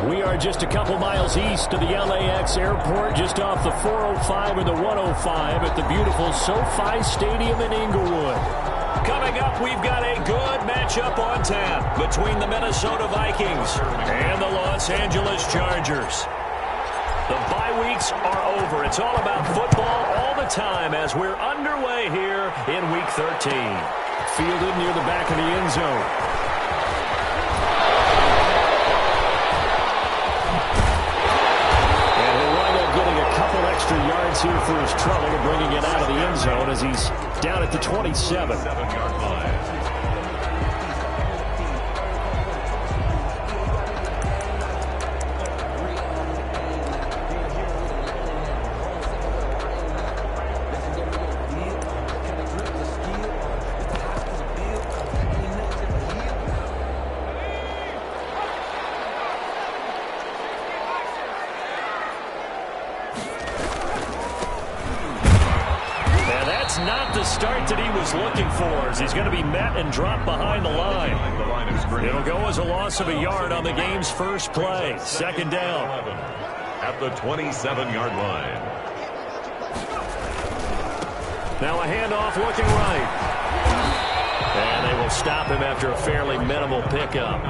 We are just a couple miles east of the LAX airport, just off the 405 and the 105 at the beautiful SoFi Stadium in Inglewood. Coming up, we've got a good matchup on tap between the Minnesota Vikings and the Los Angeles Chargers. The bye weeks are over. It's all about football all the time as we're underway here in Week 13. Fielded near the back of the end zone. And he'll wind up getting a couple extra yards here for his trouble and bringing it out of the end zone as he's down at the 27. 7-yard line. Not the start that he was looking for, as he's going to be met and dropped behind the line. It'll go as a loss of a yard on the game's first play. Second down. At the 27-yard line. Now a handoff looking right. And they will stop him after a fairly minimal pickup.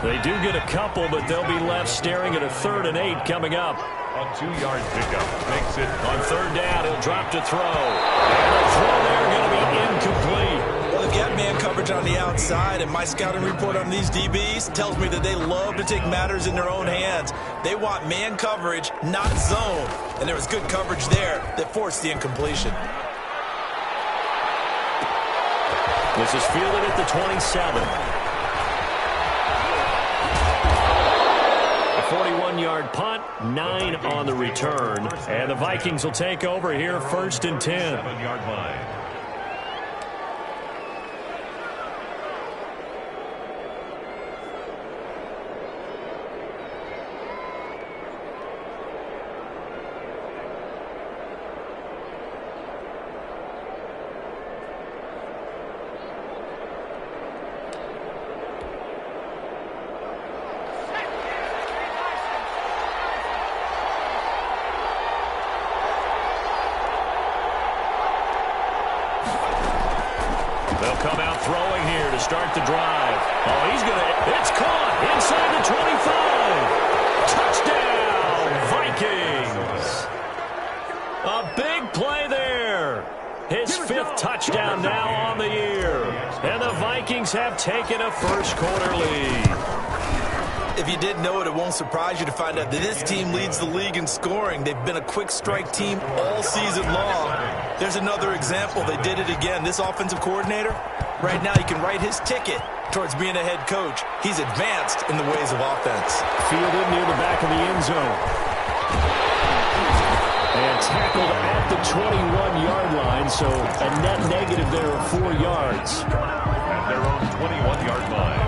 They do get a couple, but they'll be left staring at a 3rd and 8 coming up. A 2-yard pickup makes it on 3rd down. He'll drop to throw. And the throw there going to be incomplete. Well, they've got man coverage on the outside, and my scouting report on these DBs tells me that they love to take matters in their own hands. They want man coverage, not zone. And there was good coverage there that forced the incompletion. This is fielded at the 27. 41-yard punt, 9 on the return. And the Vikings will take over here, 1st and 10. 7-yard line. They'll come out throwing here to start the drive. Oh, he's going to, it's caught inside the 25. Touchdown, Vikings. A big play there. His 5th touchdown now on the year. And the Vikings have taken a first-quarter lead. If you didn't know it, it won't surprise you to find out that this team leads the league in scoring. They've been a quick strike team all season long. There's another example. They did it again. This offensive coordinator, right now, you can write his ticket towards being a head coach. He's advanced in the ways of offense. Fielded near the back of the end zone. And tackled at the 21-yard line, so a net negative there of 4 yards. At their own 21-yard line.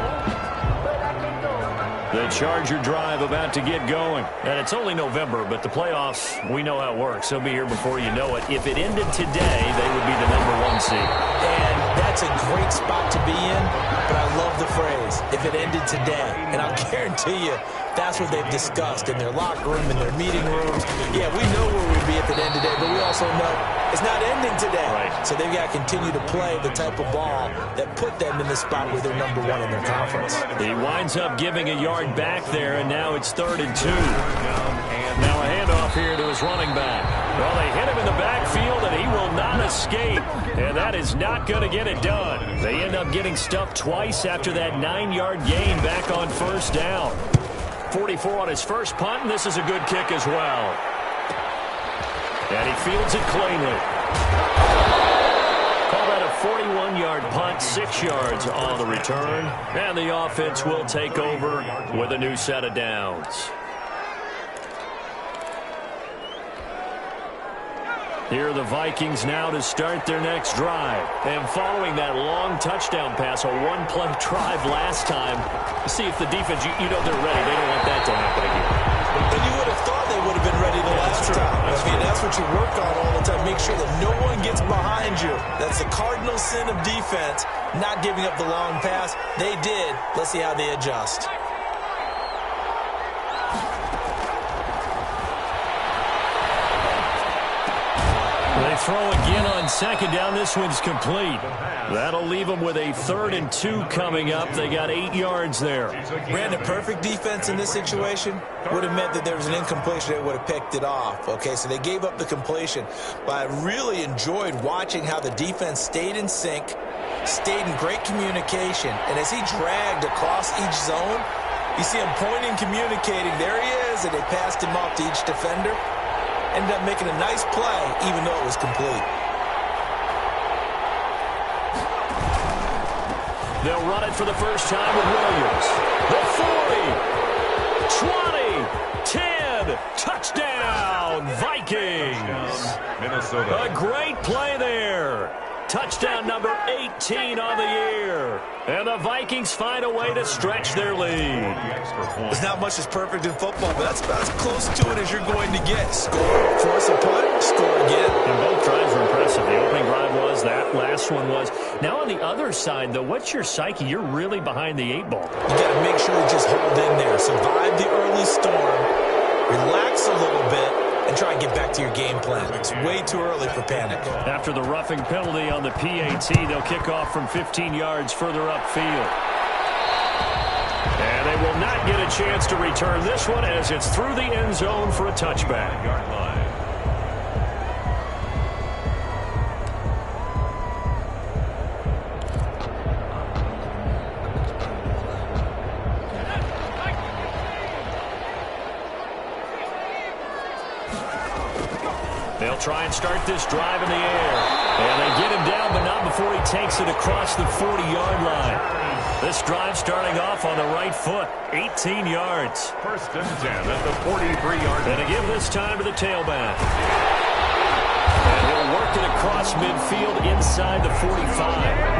The Charger drive about to get going. And it's only November, but the playoffs, we know how it works. They'll be here before you know it. If it ended today, they would be the #1 seed. And that's a great spot to be in, but I love the phrase, if it ended today. And I'll guarantee you, that's what they've discussed in their locker room, in their meeting rooms. Yeah, we know where we'd be if it ended today, but we also know it's not ending today. Right. So they've got to continue to play the type of ball that put them in the spot where they're #1 in their conference. He winds up giving a yard back there, and now it's 3rd and 2. Now a handoff here to his running back. Well, they hit him in the backfield, and he will not escape. And that is not going to get it done. They end up getting stuffed twice after that 9-yard gain back on 1st down. 44 on his first punt, and this is a good kick as well. And he fields it cleanly. Call that a 41-yard punt, 6 yards on the return. And the offense will take over with a new set of downs. Here are the Vikings now to start their next drive. And following that long touchdown pass, a one-play drive last time, see if the defense, you know they're ready. They don't want that to happen again. And you would have thought they would have been ready the last time. That's what you work on all the time. Make sure that no one gets behind you. That's the cardinal sin of defense, not giving up the long pass. They did. Let's see how they adjust. throw again on second down. This one's complete. That'll leave them with a 3rd and 2 coming up. They got 8 yards there. Brandon, perfect defense in this situation would have meant that there was an incompletion. They would have picked it off. Okay, so they gave up the completion. But I really enjoyed watching how the defense stayed in sync, stayed in great communication. And as he dragged across each zone, you see him pointing, communicating. There he is, and they passed him off to each defender. Ended up making a nice play, even though it was complete. They'll run it for the first time with Williams. The 40, 20, 10, touchdown, Vikings. Minnesota. A great play there. Touchdown number 18 on the year. And the Vikings find a way to stretch their lead. There's not much that's perfect in football, but that's about as close to it as you're going to get. Score, force a punt, score again. And both drives were impressive. The opening drive was, that last one was. Now on the other side, though, what's your psyche? You're really behind the 8 ball. You got to make sure you just hold in there. Survive the early storm. Relax a little bit. And try and get back to your game plan. It's way too early for panic. After the roughing penalty on the PAT, they'll kick off from 15 yards further upfield. And they will not get a chance to return this one as it's through the end zone for a touchback. Yard line. They'll try and start this drive in the air. And they get him down, but not before he takes it across the 40-yard line. This drive starting off on the right foot, 18 yards. 1st and 10 at the 43-yard line. And to give this time to the tailback. And he'll work it across midfield inside the 45.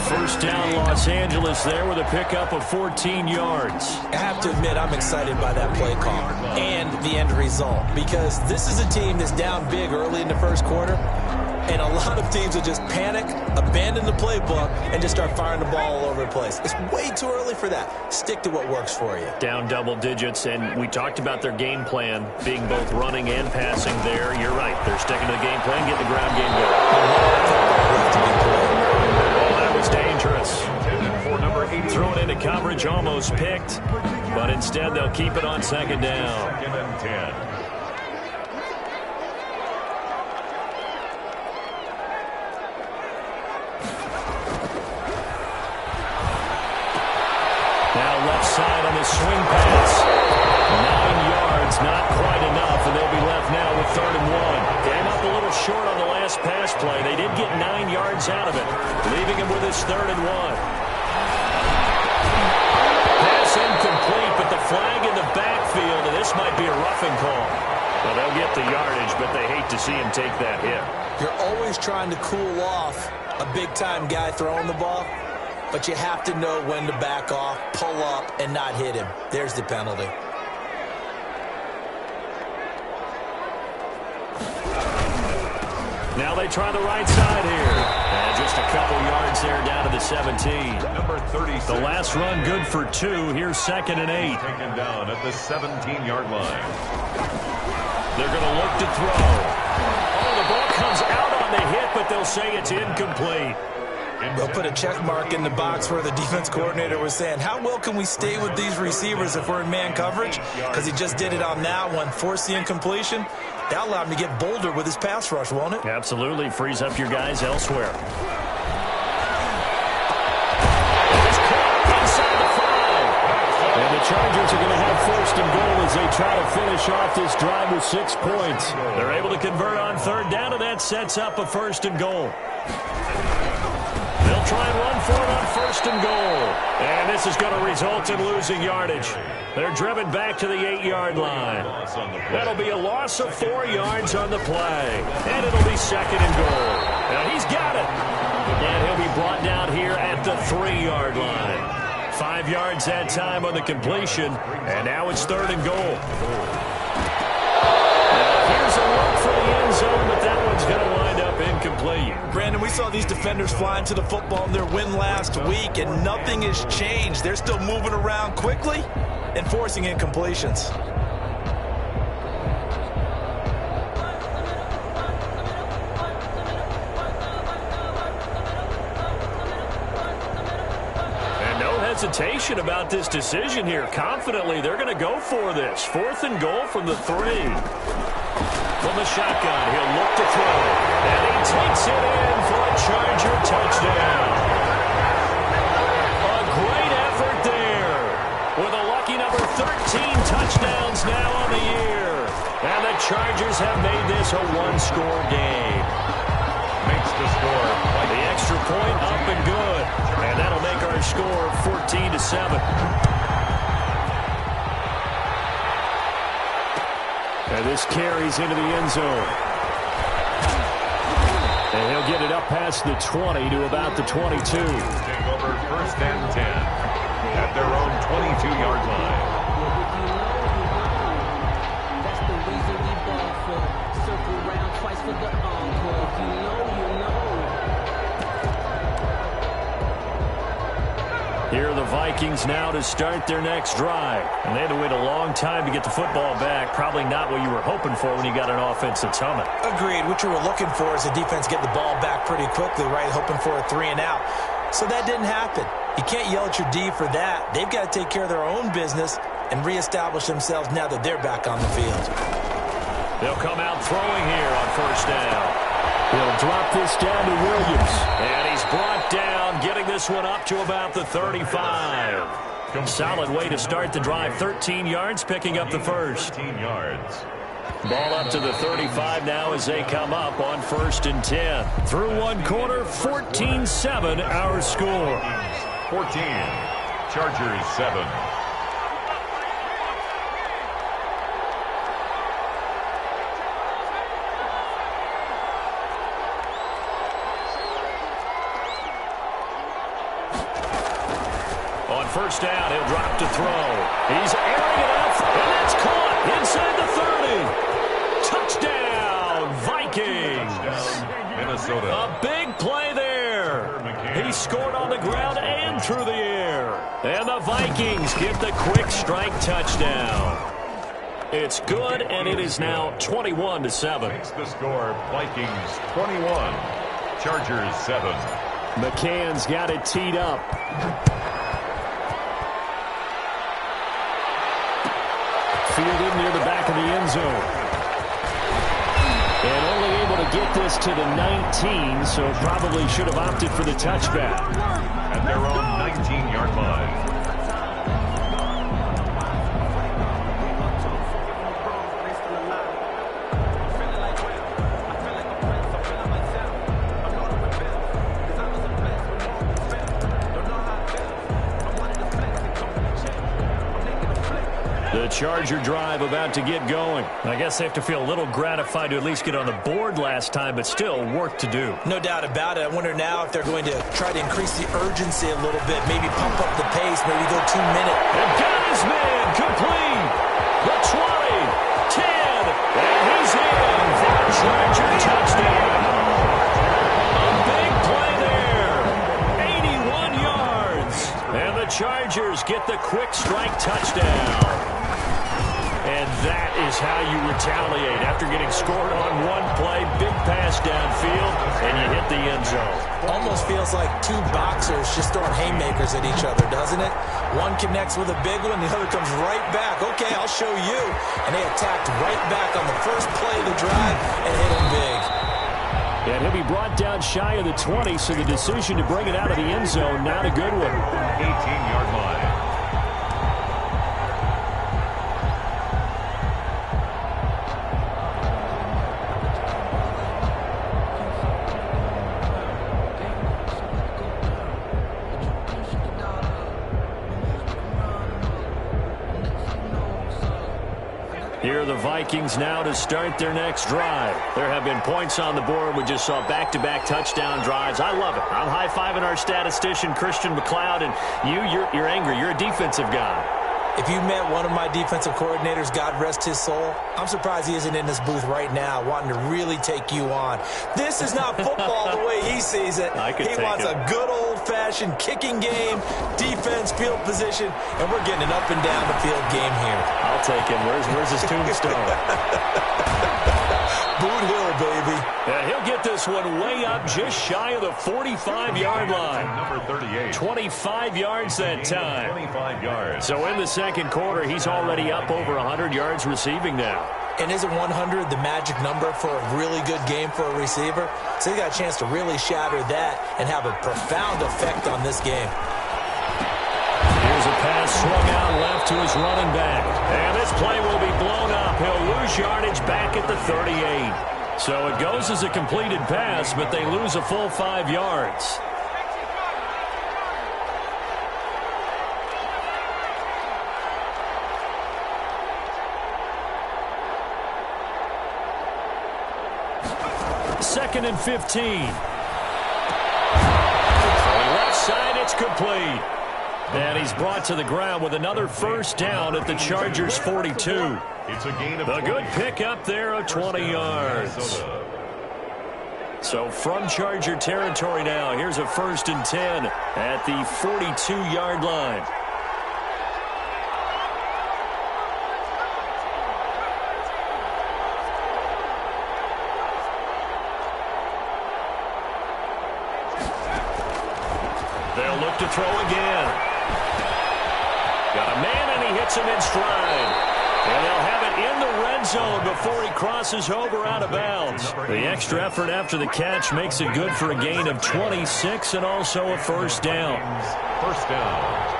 First down, Los Angeles there with a pickup of 14 yards. I have to admit, I'm excited by that play call and the end result, because this is a team that's down big early in the first quarter, and a lot of teams will just panic, abandon the playbook, and just start firing the ball all over the place. It's way too early for that. Stick to what works for you. Down double digits, and we talked about their game plan being both running and passing there. You're right. They're sticking to the game plan, getting the ground game going. That was dangerous. Thrown into coverage, almost picked, but instead they'll keep it on second down. 2nd and 10. Now left side on the swing pass. 9 yards, not quite enough, and they'll be left now with 3rd and 1. Came up a little short on the last pass play. They did get 9 yards out of it, leaving him with his 3rd and 1. Pass incomplete, but the flag in the backfield, and this might be a roughing call. Well, they'll get the yardage, but they hate to see him take that hit. You're always trying to cool off a big-time guy throwing the ball, but you have to know when to back off, pull up, and not hit him. There's the penalty. Now they try the right side here. And just a couple yards there down to the 17. Number 36. The last run good for 2. Here's 2nd and 8. Taken down at the 17-yard line. They're going to look to throw. Oh, the ball comes out on the hit, but they'll say it's incomplete. They'll put a check mark in the box where the defense coordinator was saying, how well can we stay with these receivers if we're in man coverage? Because he just did it on that one, forced the incompletion. That'll allow him to get bolder with his pass rush, won't it? Absolutely. Frees up your guys elsewhere. Inside the 5. And the Chargers are going to have 1st and goal as they try to finish off this drive with 6 points. They're able to convert on 3rd down, and that sets up a 1st and goal. They'll try and run for it on 1st and goal. And this is going to result in losing yardage. They're driven back to the 8-yard line. That'll be a loss of 4 yards on the play. And it'll be 2nd and goal. Now he's got it. And he'll be brought down here at the 3-yard line. 5 yards that time on the completion. And now it's 3rd and goal. Now here's a look for the end zone, but that one's going to wind up incomplete. Brandon, we saw these defenders flying to the football in their win last week, and nothing has changed. They're still moving around quickly and forcing incompletions. hesitation about this decision here. Confidently, they're going to go for this. 4th and goal from the 3. From the shotgun, he'll look to throw. And he takes it in for a Charger touchdown. A great effort there. With a lucky number 13 touchdowns now on the year. And the Chargers have made this a one-score game. Makes the score. The extra point up and good. And that'll make our score 14-7. And this carries into the end zone. And he'll get it up past the 20 to about the 22. Take over 1st and 10 at their own 22-yard line. That's the reason we ball for. Circle round twice for the encore. If you know, you know. Here are the Vikings now to start their next drive. And they had to wait a long time to get the football back. Probably not what you were hoping for when you got an offense that's humming. Agreed. What you were looking for is the defense get the ball back pretty quickly, right? Hoping for a 3 and out. So that didn't happen. You can't yell at your D for that. They've got to take care of their own business and reestablish themselves now that they're back on the field. They'll come out throwing here on 1st down. He'll drop this down to Williams. And he's brought down, getting this one up to about the 35. Solid way to start the drive. 13 yards, picking up the first. 13 yards. Ball up to the 35 now as they come up on 1st and 10. Through one quarter, 14-7 our score. 14. Chargers 7. On 1st down, he'll drop to throw. He's airing it up, and that's caught inside the 30. Touchdown, Vikings. Touchdown, Minnesota. A big play there. He scored on the ground and through the air. And the Vikings get the quick strike touchdown. It's good, and it is now 21-7. Makes the score. Vikings 21. Chargers 7. McCann's got it teed up. Fielded near the back of the end zone. And only able to get this to the 19, so probably should have opted for the touchback. At their own 19-yard line. The Charger drive about to get going. I guess they have to feel a little gratified to at least get on the board last time, but still work to do. No doubt about it. I wonder now if they're going to try to increase the urgency a little bit, maybe pump up the pace, maybe go 2 minutes. And got his man complete. The 20, 10, and he's in for a Charger touchdown. A big play there. 81 yards. And the Chargers get the quick strike touchdown. And that is how you retaliate after getting scored on one play, big pass downfield, and you hit the end zone. Almost feels like two boxers just throwing haymakers at each other, doesn't it? One connects with a big one, the other comes right back. Okay, I'll show you. And they attacked right back on the first play of the drive and hit him big. And he'll be brought down shy of the 20, so the decision to bring it out of the end zone, not a good one. 18-yard line. Here are the Vikings now to start their next drive. There have been points on the board. We just saw back-to-back touchdown drives. I love it. I'm high-fiving our statistician, Christian McLeod, and you're angry. You're a defensive guy. If you met one of my defensive coordinators, God rest his soul, I'm surprised he isn't in this booth right now wanting to really take you on. This is not football the way he sees it. He wants a good old-fashioned kicking game, defense, field position, and we're getting an up-and-down-the-field game here. I'll I'll take him. Where's his tombstone? Boot Hill, baby. Yeah, he'll get this one way up just shy of the 45-yard line. Number 38. 25 yards that time. 25 yards. So in the second quarter, he's already up over 100 yards receiving now. And isn't 100 the magic number for a really good game for a receiver? So he got a chance to really shatter that and have a profound effect on this game. Here's a pass swung out left to his running back. And this play will be blown up. He'll lose yardage back at the 38. So it goes as a completed pass, but they lose a full 5 yards. Second and 15. Left side, it's complete. And he's brought to the ground with another first down at the Chargers' 42. It's a gain of A good pickup there of 20 yards. So from Charger territory now, here's a 1st and 10 at the 42-yard line. They'll look to throw again. Got a man, and he hits him in stride. And they'll have it in the red zone before he crosses over out of bounds. The extra effort after the catch makes it good for a gain of 26 and also a first down. First down.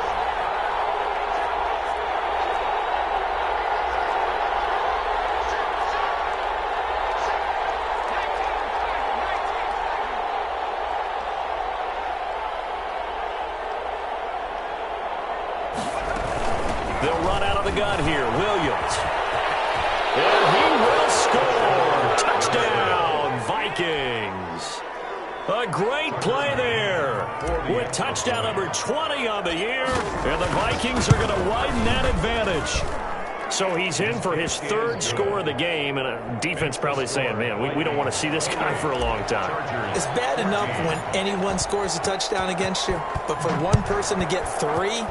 They'll run out of the gun here. Williams. And he will score. Touchdown, Vikings. A great play there with touchdown number 20 on the year. And the Vikings are going to widen that advantage. So he's in for his 3rd score of the game, and a defense probably saying, man, we don't want to see this guy for a long time. It's bad enough when anyone scores a touchdown against you, but for one person to get 3,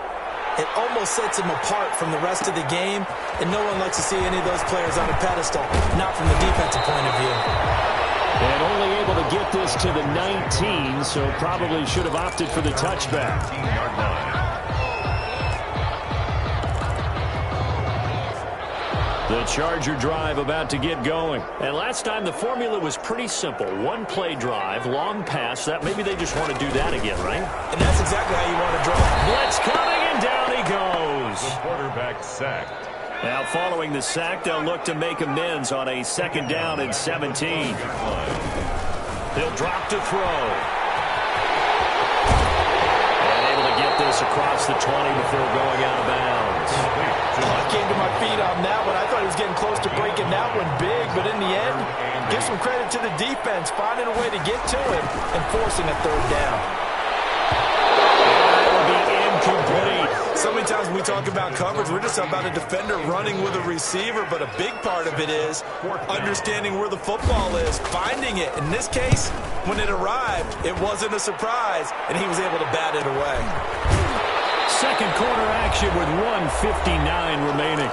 it almost sets him apart from the rest of the game, and no one likes to see any of those players on a pedestal, not from the defensive point of view. And only able to get this to the 19, so probably should have opted for the touchback. 19-yard line. The Charger drive about to get going. And last time the formula was pretty simple. 1-play drive, long pass. That maybe they just want to do that again, right? And that's exactly how you want to draw. Blitz coming, and down he goes. The quarterback sacked. Now following the sack, they'll look to make amends on a 2nd down and 17. They'll drop to throw. And able to get this across the 20 before going out of bounds. I came to my feet on that one. I thought he was getting close to breaking that one big, but in the end, give some credit to the defense, finding a way to get to him and forcing a 3rd down. That will be incomplete. So many times when we talk about coverage, we're just about a defender running with a receiver, but a big part of it is understanding where the football is, finding it. In this case, when it arrived, it wasn't a surprise, and he was able to bat it away. Second quarter action with 1:59 remaining.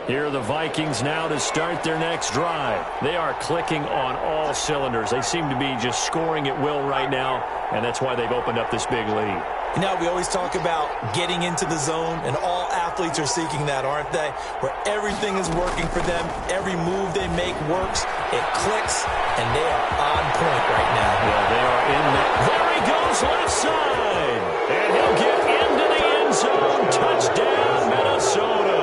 Here are the Vikings now to start their next drive. They are clicking on all cylinders. They seem to be just scoring at will right now, and that's why they've opened up this big lead. You know, we always talk about getting into the zone, and all athletes are seeking that, aren't they? Where everything is working for them, every move they make works, it clicks, and they are on point right now. Well, they are in there. There he goes, left side. And he'll get into the end zone. Touchdown, Minnesota.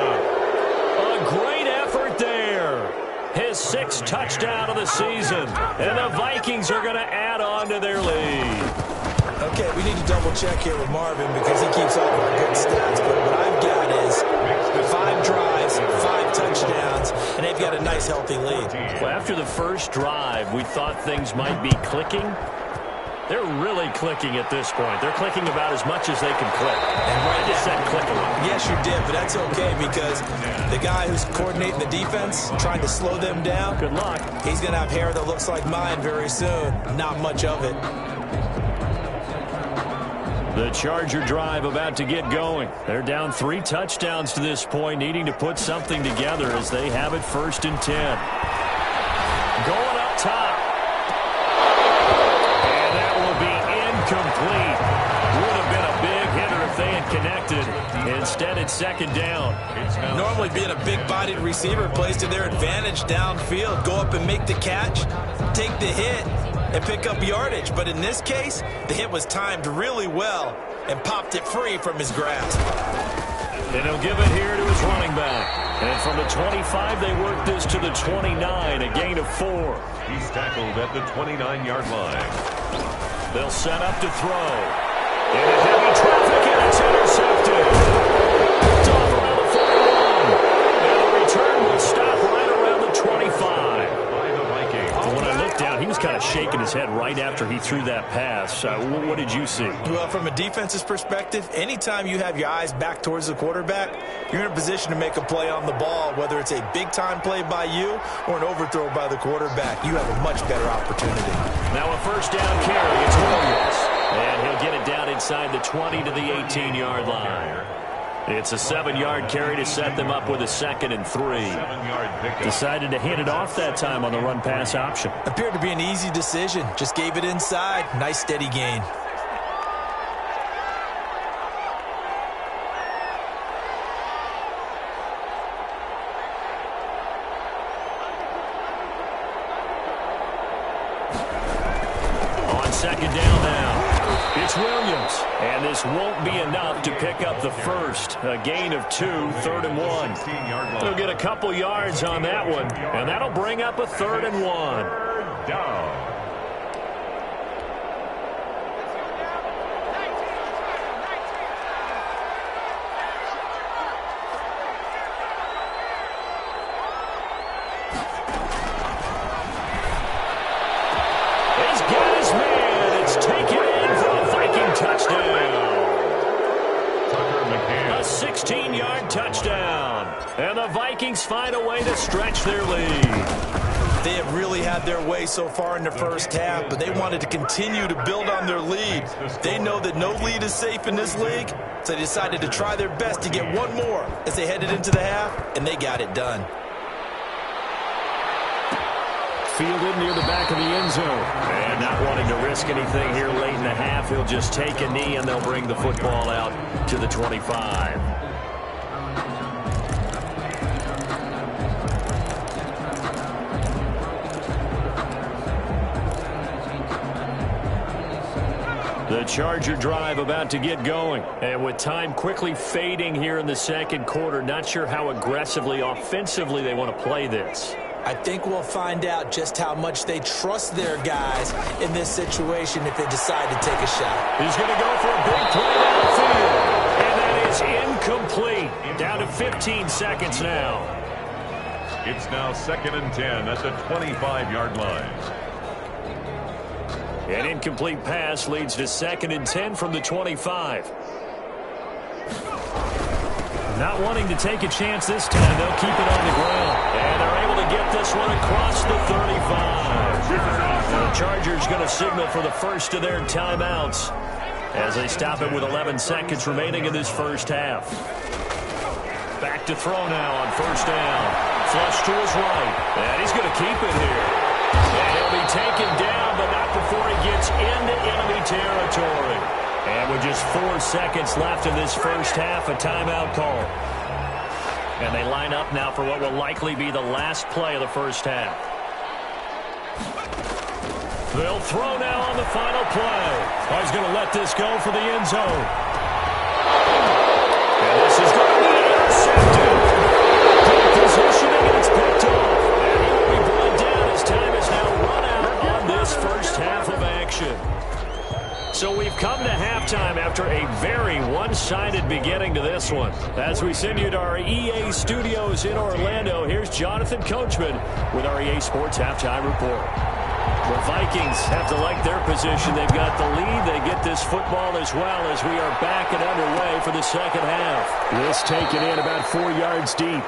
A great effort there. His 6th touchdown of the season. And the Vikings are going to add on to their lead. Okay, we need to double-check here with Marvin because he keeps all of our good stats. But what I've got is 5 drives, 5 touchdowns, and they've got a nice, healthy lead. Well, after the first drive, we thought things might be clicking. They're really clicking at this point. They're clicking about as much as they can click. And I just said clicking. Yes, you did, but that's okay because the guy who's coordinating the defense, trying to slow them down, good luck. He's going to have hair that looks like mine very soon. Not much of it. The Charger drive about to get going. They're down 3 touchdowns to this point, needing to put something together as they have it 1st and 10. Going up top. And that will be incomplete. Would have been a big hitter if they had connected. Instead, it's 2nd down. Normally being a big-bodied receiver plays to their advantage downfield. Go up and make the catch, take the hit, and pick up yardage. But in this case, the hit was timed really well and popped it free from his grasp. And he'll give it here to his running back. And from the 25, they work this to the 29, a gain of 4. He's tackled at the 29-yard line. They'll set up to throw. Into heavy traffic, and it's intercepted. It's off around the 41. And the return will stop right around the 25. When I looked down, he was kind of shaking his head right after he threw that pass. What did you see? Well, from a defense's perspective, anytime you have your eyes back towards the quarterback, you're in a position to make a play on the ball, whether it's a big-time play by you or an overthrow by the quarterback. You have a much better opportunity. Now a 1st down carry. It's Williams. And he'll get it down inside the 20 to the 18-yard line. It's a 7-yard carry to set them up with a 2nd and 3. Decided to hand it off that time on the run-pass option. Appeared to be an easy decision. Just gave it inside. Nice steady gain. On 2nd down now. It's Williams, and this won't be enough to pick up the 1st. A gain of 2, 3rd and 1. They'll get a couple yards on that one, and that'll bring up a 3rd and 1. Down. He's got his man. It's taken in for a Viking touchdown. A 16-yard touchdown. And the Vikings find a way to stretch their lead. They have really had their way so far in the first half, but they wanted to continue to build on their lead. They know that no lead is safe in this league, so they decided to try their best to get one more as they headed into the half, and they got it done. Fielded near the back of the end zone. And not wanting to risk anything here late in the half, he'll just take a knee, and they'll bring the football out to the 25. The Charger drive about to get going. And with time quickly fading here in the 2nd quarter, not sure how aggressively, offensively they want to play this. I think we'll find out just how much they trust their guys in this situation if they decide to take a shot. He's going to go for a big play downfield. And that is incomplete. Down to 15 seconds now. It's now 2nd and 10 at the 25-yard line. An incomplete pass leads to 2nd and 10 from the 25. Not wanting to take a chance this time, they'll keep it on the ground. And they're able to get this one across the 35. The Chargers going to signal for the first of their timeouts as they stop it with 11 seconds remaining in this first half. Back to throw now on 1st down. Flush to his right. And he's going to keep it here. And he'll be taken down, but not before he gets into enemy territory. And with just 4 seconds left in this first half, a timeout call. And they line up now for what will likely be the last play of the first half. They'll throw now on the final play. Oh, he's going to let this go for the end zone. And this is going to be intercepted. Good positioning, and it's picked off. And he will be brought down as time is now run out on this first half of action. So we've come to halftime after a very one-sided beginning to this one. As we send you to our EA studios in Orlando, here's Jonathan Coachman with our EA Sports Halftime Report. The Vikings have to like their position. They've got the lead. They get this football as well as we are back and underway for the second half. This taken in about 4 yards deep.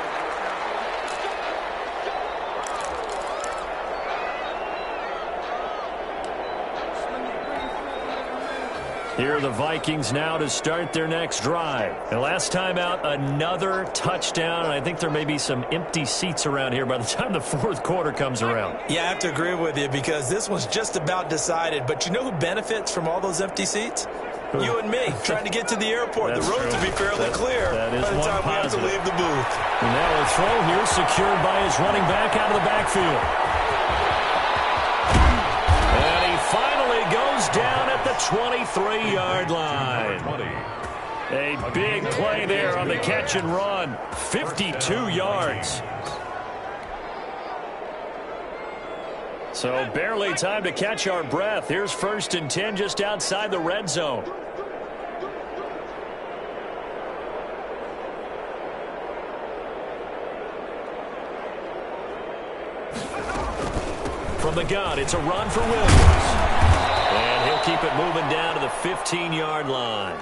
Here are the Vikings now to start their next drive. And last time out, another touchdown. And I think there may be some empty seats around here by the time the fourth quarter comes around. Yeah, I have to agree with you because this one's just about decided. But you know who benefits from all those empty seats? You and me, trying to get to the airport. That's the roads true. will be fairly clear that is by the time we have to positive. leave the booth. And now a throw here secured by his running back out of the backfield. And he finally goes down at the 23-yard line. A big play there on the catch and run. 52 yards. So barely time to catch our breath. Here's 1st and 10 just outside the red zone. From the gun, it's a run for Williams. And he'll keep it moving down to the 15-yard line.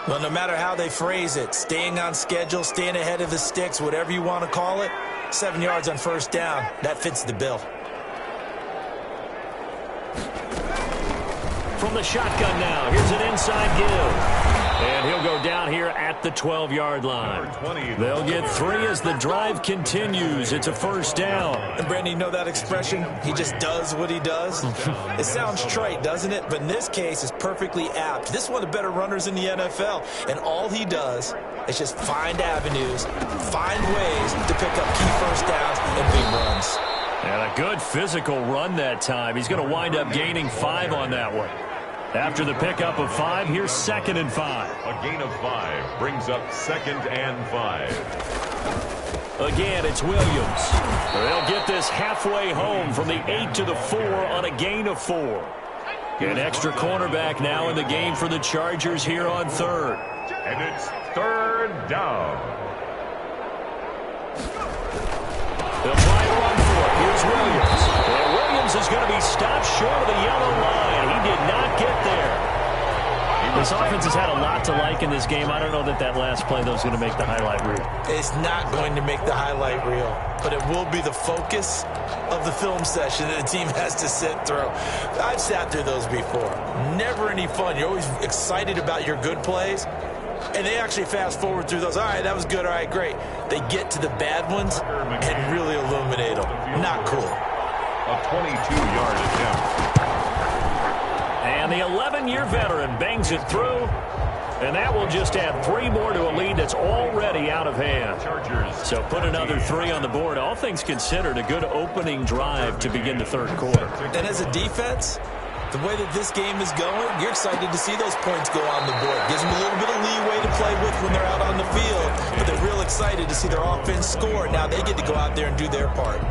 Well, no matter how they phrase it, staying on schedule, staying ahead of the sticks, whatever you want to call it, 7 yards on 1st down, that fits the bill. From the shotgun now, here's an inside give. And he'll go down here at the 12-yard line. They'll get 3 as the drive continues. It's a 1st down. And Brandon, you know that expression? He just does what he does? It sounds trite, doesn't it? But in this case, it's perfectly apt. This is one of the better runners in the NFL. And all he does is just find avenues, find ways to pick up key 1st downs and big runs. And a good physical run that time. He's going to wind up gaining 5 on that one. After the pickup of 5, here's 2nd and 5. A gain of 5 brings up 2nd and 5. Again, it's Williams. They'll get this halfway home from the 8 to the 4 on a gain of 4. An extra cornerback now in the game for the Chargers here on 3rd. And it's 3rd down. They'll try to run for it. Here's Williams. And Williams is going to be stopped short of the yellow line. He did not get there. This offense has had a lot to like in this game. I don't know that that last play, though, is going to make the highlight reel. It's not going to make the highlight reel, but it will be the focus of the film session that the team has to sit through. I've sat through those before. Never any fun. You're always excited about your good plays, and they actually fast forward through those. All right, that was good. All right, great. They get to the bad ones and really illuminate them. Not cool. A 22-yard attempt. And the 11-year veteran bangs it through. And that will just add 3 more to a lead that's already out of hand. So put another 3 on the board. All things considered, a good opening drive to begin the 3rd quarter. And as a defense, the way that this game is going, you're excited to see those points go on the board. Gives them a little bit of leeway to play with when they're out on the field. But they're real excited to see their offense score. Now they get to go out there and do their part.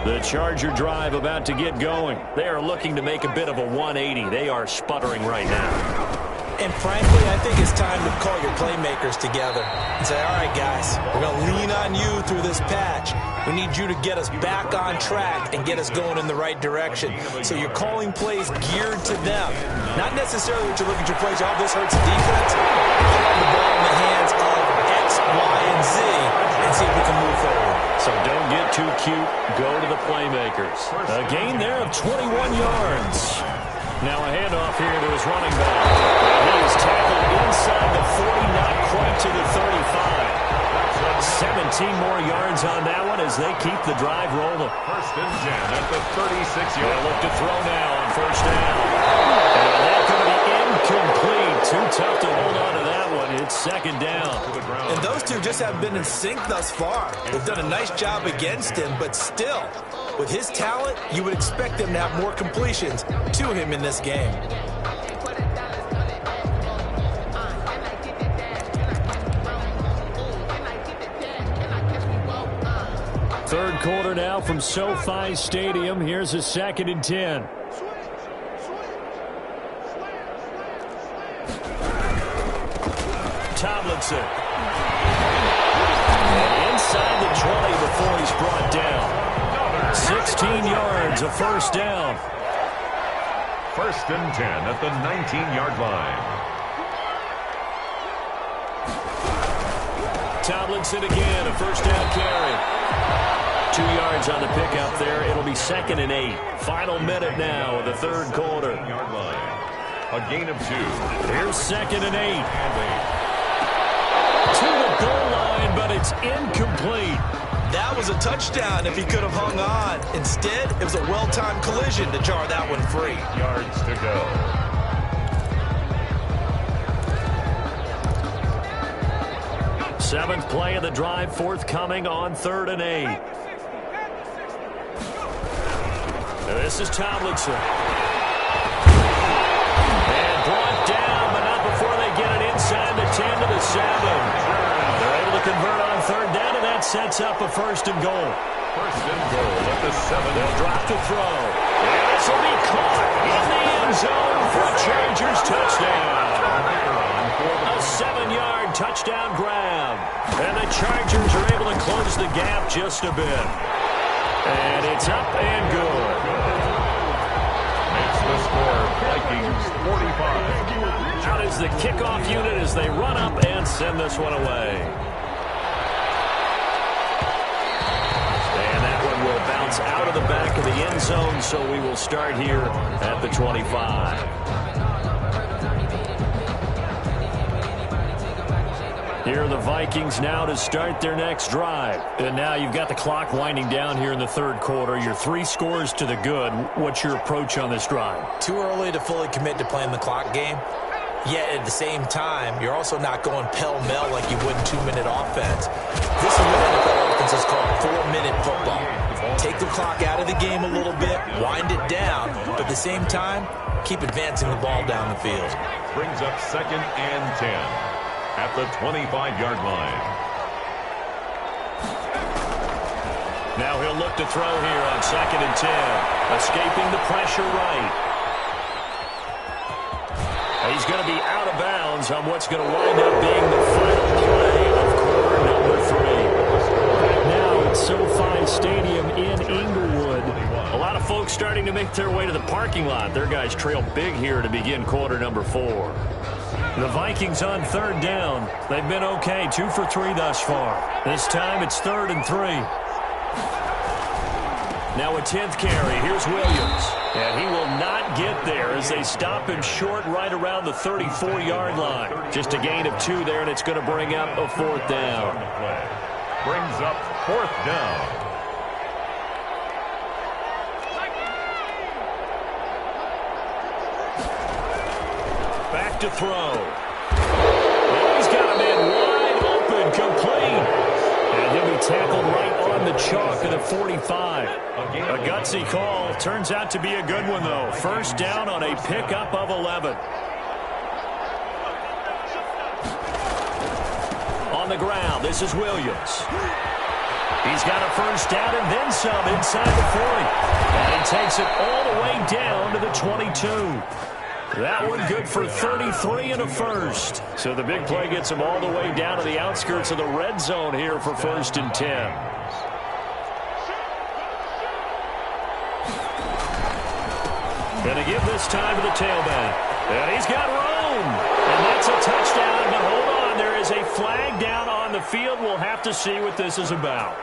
The Charger drive about to get going. They are looking to make a bit of a 180. They are sputtering right now. And frankly, I think it's time to call your playmakers together and say, all right, guys, we're going to lean on you through this patch. We need you to get us back on track and get us going in the right direction. So you're calling plays geared to them. Not necessarily that you look at your plays, oh, this hurts the defense. Put the ball in the hands of X, Y, and Z and see if we can move forward. So don't get too cute. Go to the playmakers. A gain there of 21 yards. Now a handoff here to his running back. He is tackled inside the 40, not quite to the 35. 17 more yards on that one as they keep the drive rolling. 1st and 10 at the 36-yard. They'll look to throw now on 1st down. And that's going to be incomplete. Too tough to hold on to that one. It's 2nd down. And those two just haven't been in sync thus far. They've done a nice job against him, but still, with his talent, you would expect them to have more completions to him in this game. Third quarter now from SoFi Stadium. Here's a 2nd and 10. Tomlinson. And inside the 20 before he's brought down. 16 yards, a first down. First and 10 at the 19-yard line. Tomlinson again, a first down carry. 2 yards on the pickup there. It'll be 2nd and 8. Final minute now of the third quarter. Yard line. A gain of 2. Here's 2nd and 8. To the goal line, but it's incomplete. That was a touchdown if he could have hung on. Instead, it was a well-timed collision to jar that one free. Yards to go. Seventh play of the drive, forthcoming on 3rd and 8. This is Tomlinson. And brought down, but not before they get it inside the 10 to the 7. They're able to convert on 3rd down, and that sets up a 1st and goal. First and goal at the 7. They'll drop the throw. And this will be caught in the end zone for a Chargers touchdown. A 7-yard touchdown grab. And the Chargers are able to close the gap just a bit. And it's up and good. Makes the score Vikings 45. Out is the kickoff unit as they run up and send this one away. And that one will bounce out of the back of the end zone, so we will start here at the 25. Here are the Vikings now to start their next drive. And now you've got the clock winding down here in the third quarter. Your 3 scores to the good. What's your approach on this drive? Too early to fully commit to playing the clock game. Yet at the same time, you're also not going pell-mell like you would in 2-minute offense. This is what NFL offenses call 4-minute football. Take the clock out of the game a little bit, wind it down, but at the same time, keep advancing the ball down the field. Brings up 2nd and 10. At the 25-yard line. Now he'll look to throw here on 2nd and 10. Escaping the pressure right. He's going to be out of bounds on what's going to wind up being the final play of quarter number 3. Right now it's SoFi Stadium in Inglewood. A lot of folks starting to make their way to the parking lot. Their guys trail big here to begin quarter number 4. The Vikings on 3rd down. They've been okay, 2 for 3 thus far. This time it's 3rd and 3. Now a 10th carry. Here's Williams. And he will not get there as they stop him short right around the 34-yard line. Just a gain of 2 there, and it's going to bring up a 4th down. Brings up 4th down. Back to throw. And he's got a man wide open, complete. And he'll be tackled right on the chalk of the 45. A gutsy call. Turns out to be a good one, though. First down on a pickup of 11. On the ground, this is Williams. He's got a first down and then some inside the 40. And he takes it all the way down to the 22. That one good for 33 and a first. So the big play gets him all the way down to the outskirts of the red zone here for 1st and 10. Going to give this time to the tailback. And he's got room. And that's a touchdown. But hold on, there is a flag down on the field. We'll have to see what this is about.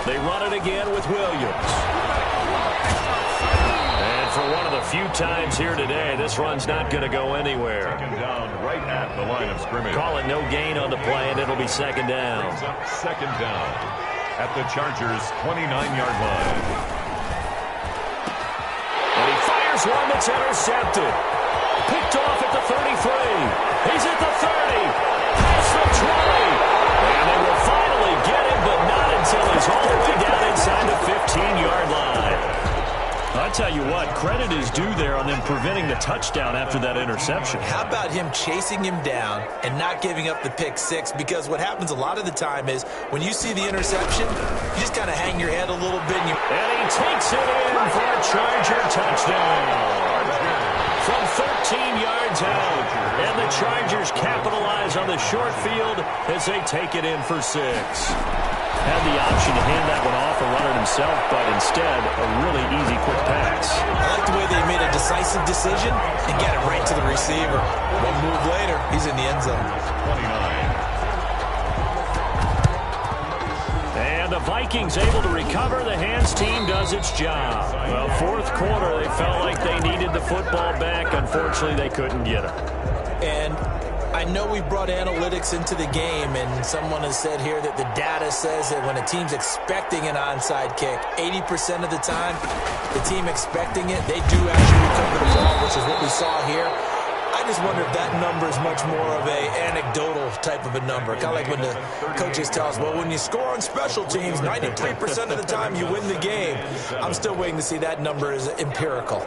They run it again with Williams. And for one of the few times here today, this run's not going to go anywhere. 2nd down right at the line of scrimmage. Call it no gain on the play, and it'll be 2nd down. Brings up 2nd down at the Chargers' 29-yard line. And he fires one that's intercepted. Picked off at the 33. He's at the 30. Past the 20. And they will finally get him, but not until he's all the way down inside the 50. credit is due there on them preventing the touchdown after that interception. How about him chasing him down and not giving up the pick six? Because what happens a lot of the time is when you see the interception, you just kind of hang your head a little bit. And he takes it in for a Charger touchdown. From 13 yards out. And the Chargers capitalize on the short field as they take it in for 6. Had the option to hand that one off and run it himself, but instead, a really easy, quick pass. I like the way they made a decisive decision and get it right to the receiver. One move later, he's in the end zone. 29. And the Vikings able to recover. The hands team does its job. Well, fourth quarter, they felt like they needed the football back. Unfortunately, they couldn't get it. And I know we brought analytics into the game, and someone has said here that the data says that when a team's expecting an onside kick, 80% of the time, the team expecting it, they do actually recover the ball, which is what we saw here. I just wonder if that number is much more of a anecdotal type of a number. Kind of like when the coaches tell us, well, when you score on special teams, 93% of the time you win the game. I'm still waiting to see that number is empirical.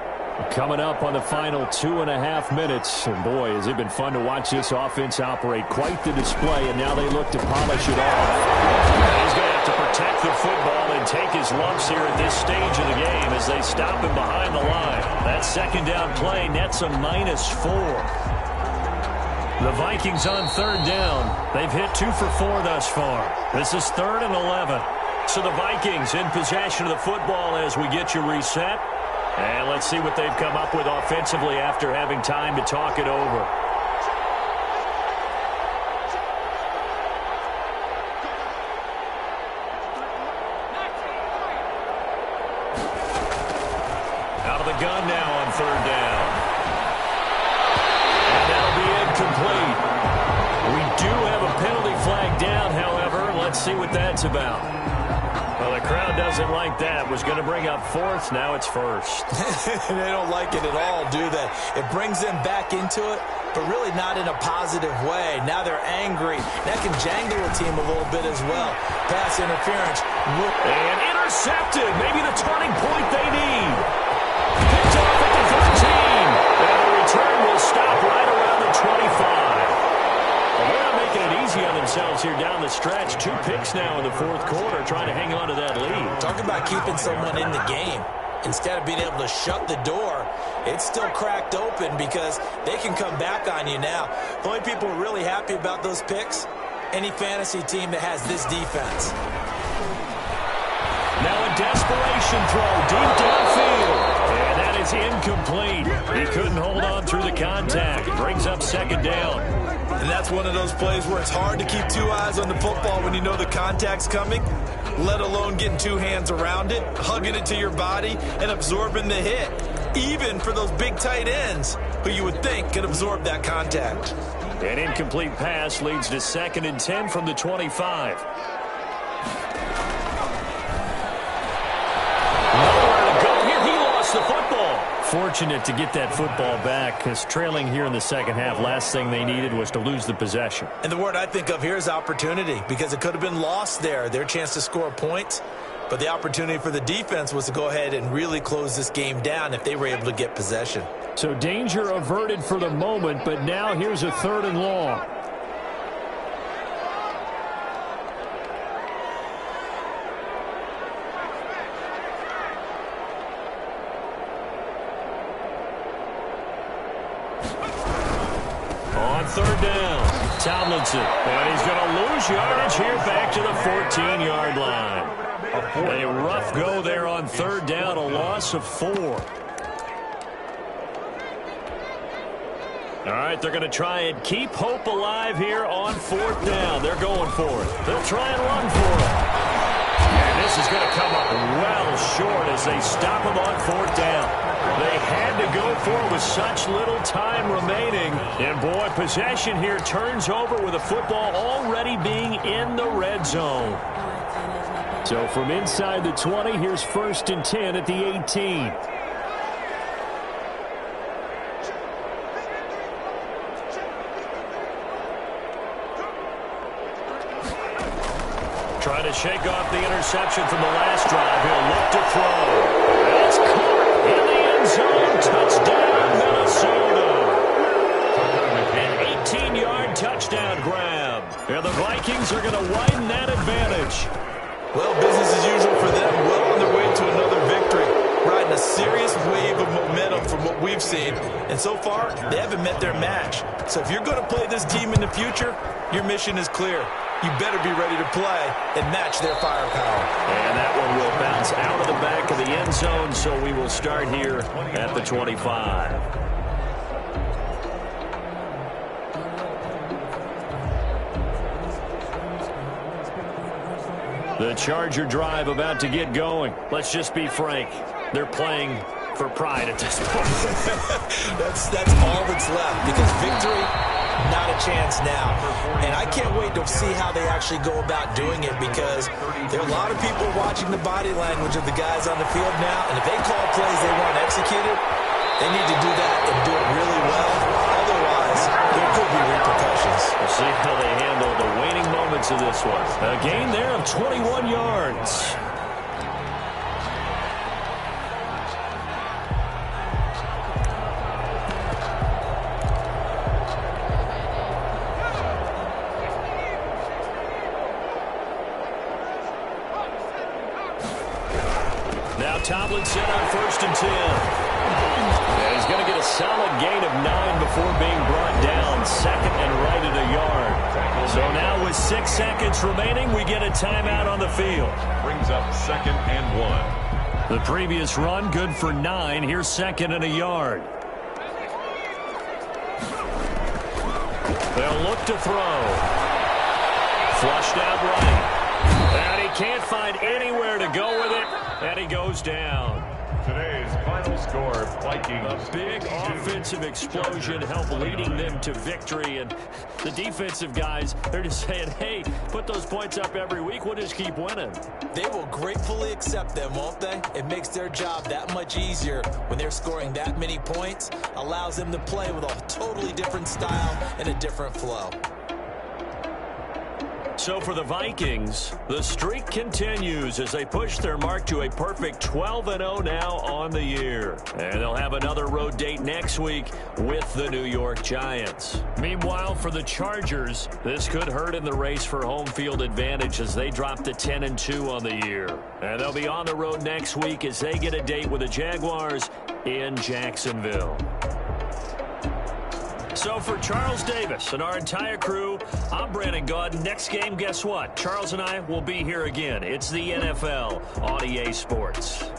Coming up on the final 2.5 minutes. And boy, has it been fun to watch this offense operate. Quite the display, and now they look to polish it off. He's going to have to protect the football and take his lumps here at this stage of the game as they stop him behind the line. That second down play nets a -4. The Vikings on third down. They've hit 2 for 4 thus far. This is 3rd and 11. So the Vikings in possession of the football as we get you reset. And let's see what they've come up with offensively after having time to talk it over. Out of the gun now on third down. And that'll be incomplete. We do have a penalty flag down, however. Let's see what that's about. Well, the crowd doesn't like that. Was going to bring up 4th. Now it's 1st. They don't like it at all, do they? It brings them back into it, but really not in a positive way. Now they're angry. That can jangle a team a little bit as well. Pass interference. And intercepted. Maybe the turning point they need. Picked off at the 13. And the return will stop right around the 25. Well, they're not making it easy on themselves here down the stretch. 2 picks now in the fourth quarter, trying to hang on to that lead. Talk about keeping someone in the game. Instead of being able to shut the door, it's still cracked open because they can come back on you now. The only people who are really happy about those picks, any fantasy team that has this defense. Now a desperation throw deep downfield. And that is incomplete. He couldn't hold on through the contact. It brings up second down. And that's one of those plays where it's hard to keep 2 eyes on the football when you know the contact's coming, let alone getting 2 hands around it, hugging it to your body, and absorbing the hit, even for those big tight ends who you would think could absorb that contact. An incomplete pass leads to 2nd and 10 from the 25. Nowhere to go here. He lost the football. Fortunate to get that football back, because trailing here in the second half, last thing they needed was to lose the possession. And the word I think of here is opportunity, because it could have been lost there, their chance to score points. But the opportunity for the defense was to go ahead and really close this game down if they were able to get possession. So danger averted for the moment, but now here's a 3rd and long. On third down, Tomlinson. And he's going to lose yardage here back to the 14-yard line. A rough go there on third down, a loss of 4. All right, they're going to try and keep hope alive here on 4th down. They're going for it. They'll try and run for it. And this is going to come up well short as they stop him on 4th down. They had to go for it with such little time remaining. And, boy, possession here turns over with the football already being in the red zone. So from inside the 20, here's 1st and 10 at the 18. Trying to shake off the interception from the last drive. He'll look to throw. That's caught in the end end zone. Touchdown, Minnesota. An 18-yard touchdown grab. And the Vikings are going to widen that advantage. Well, business as usual for them. Well on their way to another victory. Riding a serious wave of momentum from what we've seen. And so far, they haven't met their match. So if you're going to play this team in the future, your mission is clear. You better be ready to play and match their firepower. And that one will bounce out of the back of the end zone, so we will start here at the 25. The Charger drive about to get going. Let's just be frank. They're playing for pride at this point. That's all that's left, because victory, not a chance now. And I can't wait to see how they actually go about doing it, because there are a lot of people watching the body language of the guys on the field now, and if they call plays they want executed, they need to do that and do it really well. Otherwise, there could be repercussions. We'll see how they handle the waning moments of this one. A gain there of 21 yards. Now Tomlinson on 1st and 10. And he's going to get a solid gain of 9 before being brought down. 2nd and right at a yard. So now with 6 seconds remaining, we get a timeout on the field. Brings up 2nd and 1. The previous run good for 9. Here's 2nd and a yard. They'll look to throw. Flushed out right. And he can't find anywhere to go with it. And he goes down. Today's final score, Vikings. A big offensive explosion helped leading them to victory. And the defensive guys, they're just saying, hey, put those points up every week. We'll just keep winning. They will gratefully accept them, won't they? It makes their job that much easier when they're scoring that many points. Allows them to play with a totally different style and a different flow. So for the Vikings, the streak continues as they push their mark to a perfect 12-0 now on the year. And they'll have another road date next week with the New York Giants. Meanwhile, for the Chargers, this could hurt in the race for home field advantage as they drop to 10-2 on the year. And they'll be on the road next week as they get a date with the Jaguars in Jacksonville. So for Charles Davis and our entire crew, I'm Brandon Gaudin. Next game, guess what? Charles and I will be here again. It's the NFL on EA Sports.